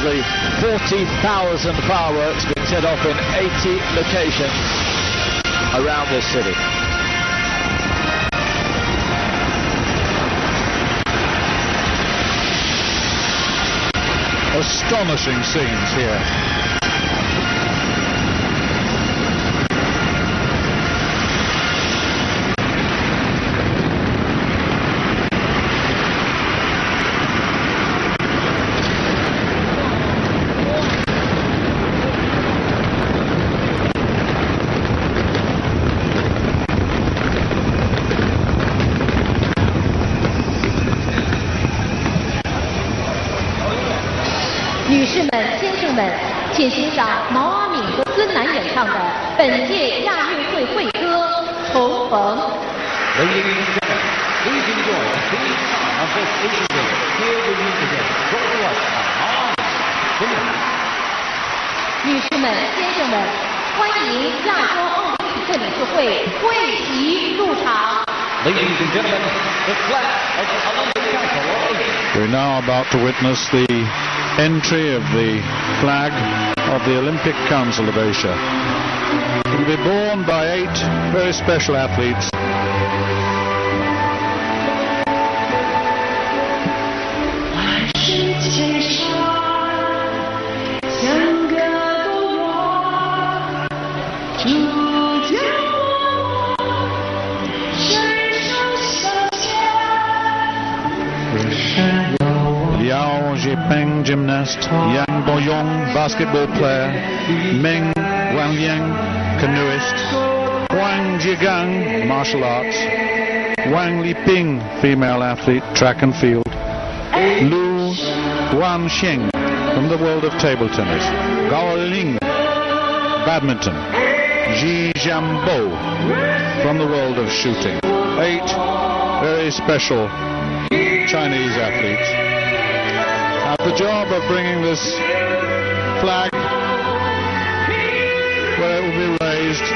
the 40,000 fireworks being set off in 80 locations around this city. Astonishing scenes here.先生们，请欣赏毛阿敏和孙楠演唱的本届亚运会会歌《重逢》。Ladies and gentlemen, please enjoy the theme song of this Asian Games. Here we meet again, brought to us by毛阿敏。女士们、先生们，欢迎亚洲奥林匹克理事会会旗入场。Ladies and gentlemen, the flag of the Olympic Council of Asia. We're now about to witness the entry of the flag of the Olympic Council of Asia. It will be borne by 8 very special athletes. Liao Zhipeng, gymnast. Yang Boyong, basketball player. Meng Wangyang, canoeist. Huang Jigang, martial arts. Wang Liping, female athlete, track and field. Lu Guanxing, from the world of table tennis. Gao Ling, badminton. Ji Jiambo, from the world of shooting. 8 very special Chinese athletes have the job of bringing this flag where it will be raised.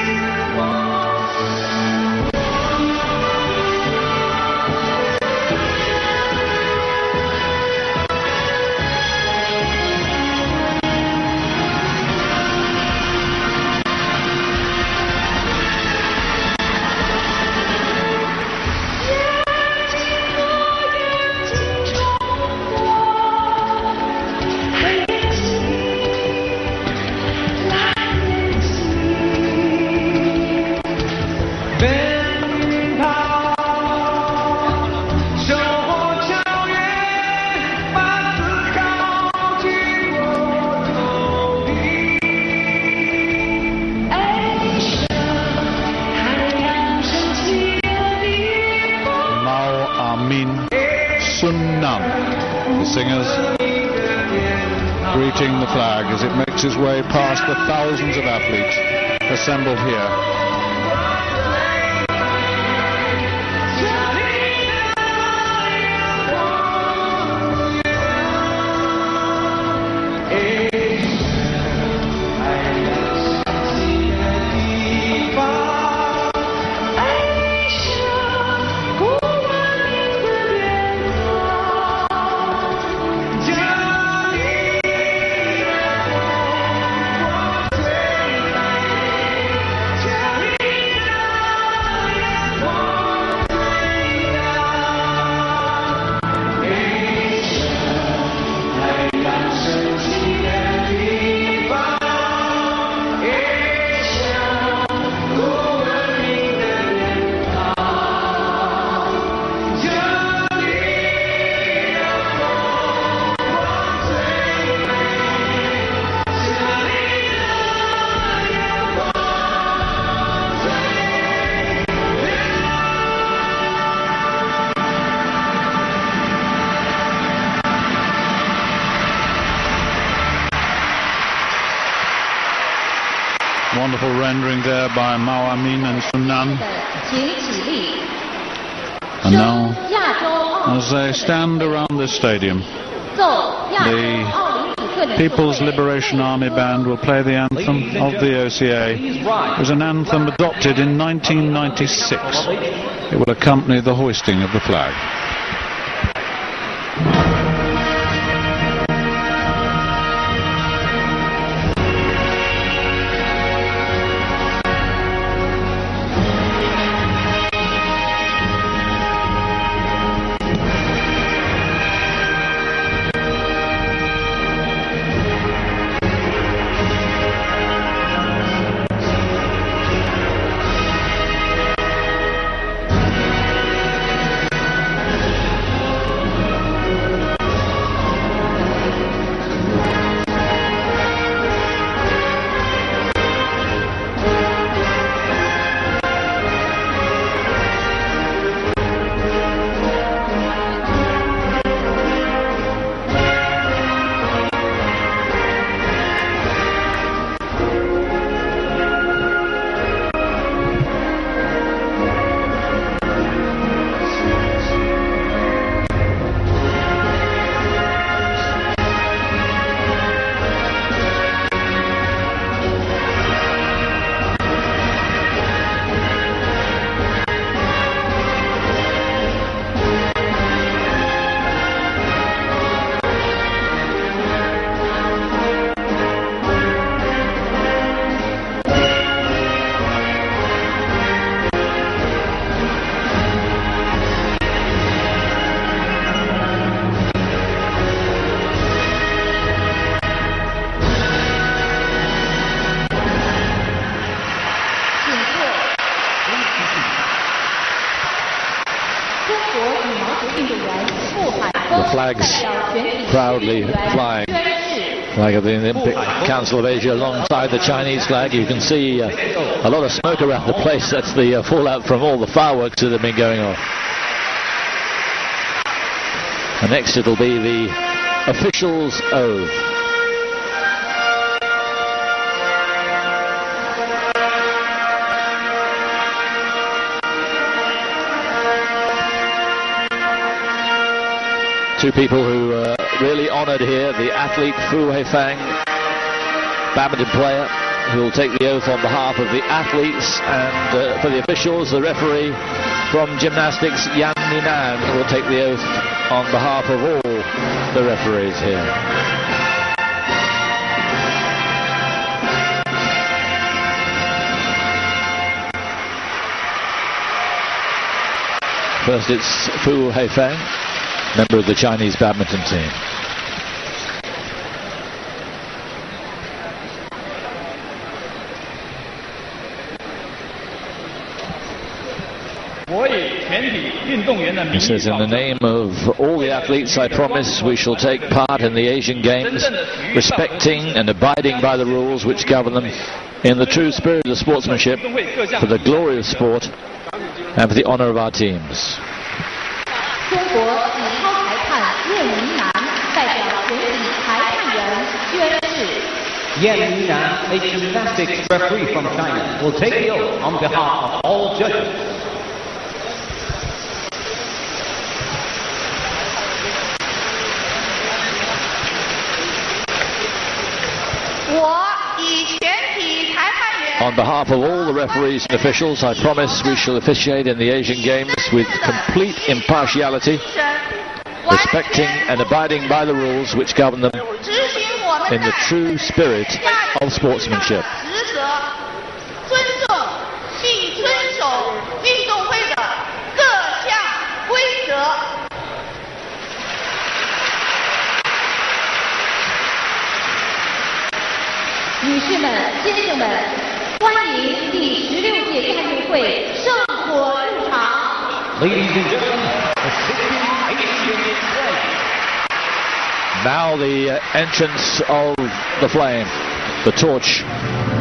The singers greeting the flag as it makes its way past the thousands of athletes assembled here. Wonderful rendering there by Mao Amin and Sun Nan. And now, as they stand around this stadium, the People's Liberation Army Band will play the anthem of the OCA. It was an anthem adopted in 1996. It will accompany the hoisting of the flag. 中国羽毛球运动员穆海峰 The flags 代表全体 proudly 运动员 flying. 宣誓。 Flag of the Olympic Council of Asia alongside the Chinese flag. You can see a lot of smoke around the place. That's the fallout from all the fireworks that have been going off. And next it'll be the officials' oath. Two people who are really honoured here, the athlete Fu Haifang, badminton player, who will take the oath on behalf of the athletes, and for the officials, the referee from gymnastics, Yan Ninan, will take the oath on behalf of all the referees here. First it's Fu Haifang, member of the Chinese badminton team. He says, in the name of all the athletes, I promise we shall take part in the Asian Games, respecting and abiding by the rules which govern them in the true spirit of sportsmanship, for the glory of sport and for the honour of our teams. 中国体操裁判叶明南代表全体裁判员宣誓。 Yan Yinan, a gymnastics referee from China, will take the oath on behalf of all judges. 我以全体裁判员 On behalf of all the referees and officials, I promise we shall officiate in the Asian Games with complete impartiality, respecting and abiding by the rules which govern them 执行我们 in the true spirit of sportsmanship. 职责，尊重并遵守运动会的各项规则。 女士们、先生们，欢迎第16届亚运会圣火入场。 Ladies and gentlemen, the 16th Asian flag. Now the entrance of the flame, the torch,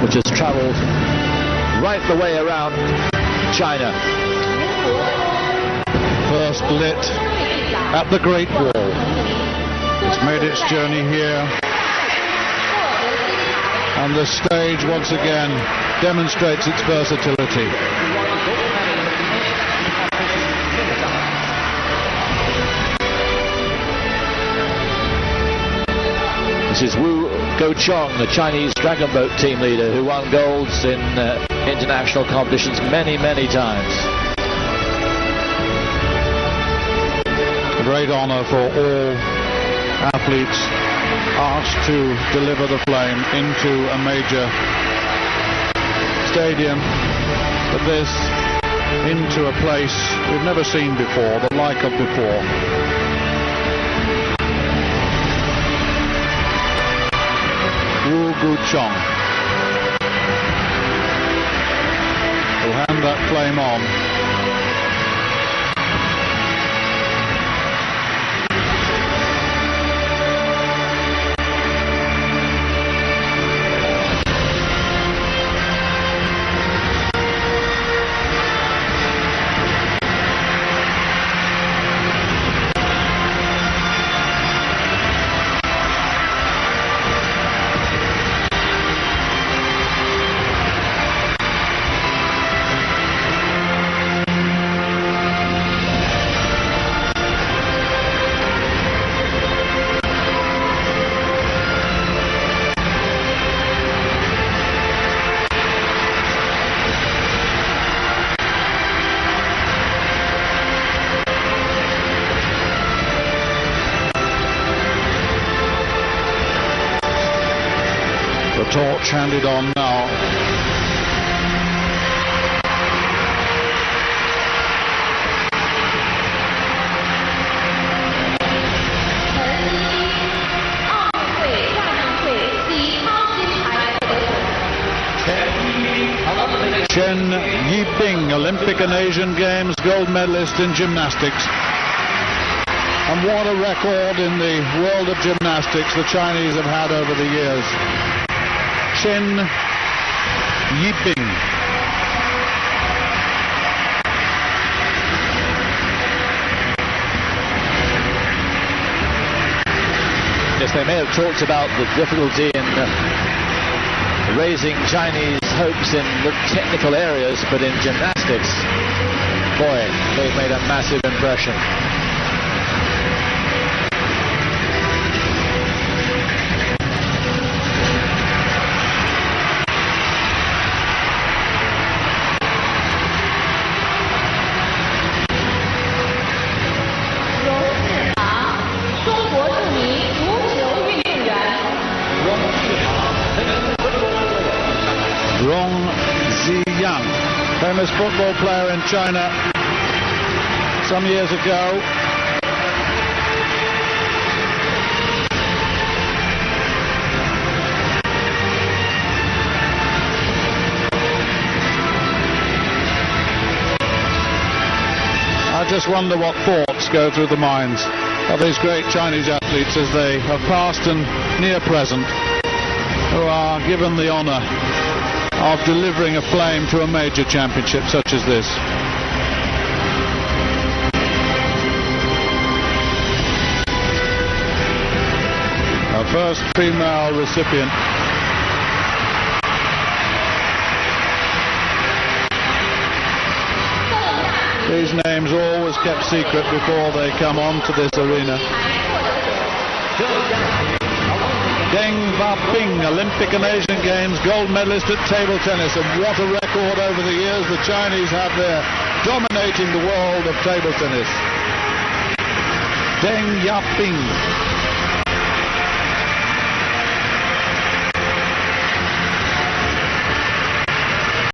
which has travelled right the way around China. First lit at the Great Wall. It's made its journey here, and the stage once again demonstrates its versatility. This is Wu Gochong, the Chinese dragon boat team leader who won golds in international competitions many, many times. A great honour for all athletes asked to deliver the flame into a major stadium, but this into a place we've never seen before, the like of before. Wu Gochong will hand that flame on. The torch handed on now. Chen Yibing, Olympic Olympic and Asian Games gold medalist in gymnastics. And what a record in the world of gymnastics the Chinese have had over the years. Chen Yiping. Yes, they may have talked about the difficulty in raising Chinese hopes in the technical areas, but in gymnastics, boy, they've made a massive impression. Rong Ziyang, famous football player in China some years ago. I just wonder what thoughts go through the minds of these great Chinese athletes as they have past and near present, who are given the honour of delivering a flame to a major championship such as this. Our first female recipient. These names always kept secret before they come on to this arena. Deng Xiaoping, Olympic and Asian Games gold medalist at table tennis, and what a record over the years the Chinese have there, dominating the world of table tennis. Deng Xiaoping.